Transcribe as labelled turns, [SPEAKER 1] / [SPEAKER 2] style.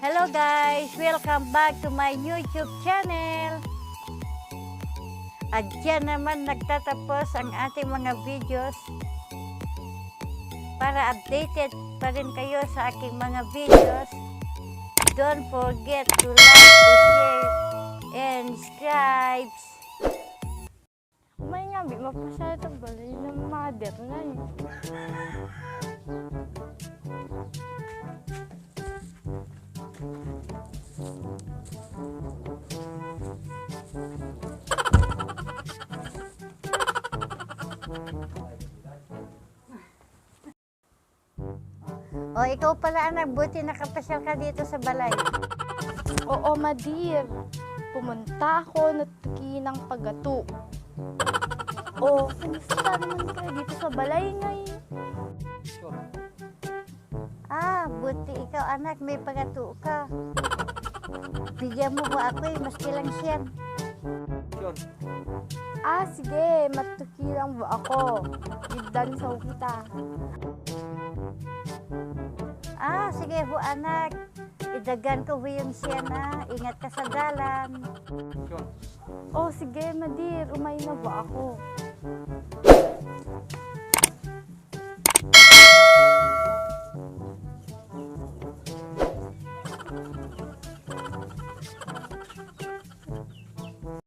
[SPEAKER 1] Hello guys! Welcome back to my YouTube channel! At dyan naman nagtatapos ang ating mga videos para updated pa rin kayo sa aking mga videos. Don't forget to like, to share, and subscribe.
[SPEAKER 2] Umay nga, bi mapasaya ito balay ng mother na eh.
[SPEAKER 1] O ikaw pala anak, buti nakapasyal ka dito sa balay.
[SPEAKER 2] Oo, Madir. Pumunta ako ng pagato. Oh, kumusta naman kayo dito sa balay ngayon?
[SPEAKER 1] Buti ikaw anak, may pagato ka. Bigyan mo ba ako maski lang siyan.
[SPEAKER 2] Sige, matuki lang ba ako? Gigdan sa kita.
[SPEAKER 1] Sige ho anak. Idagan ko ho yung siya na. Ingat ka sa dalan.
[SPEAKER 2] Oh, sige, Madir. Umay na ba ako?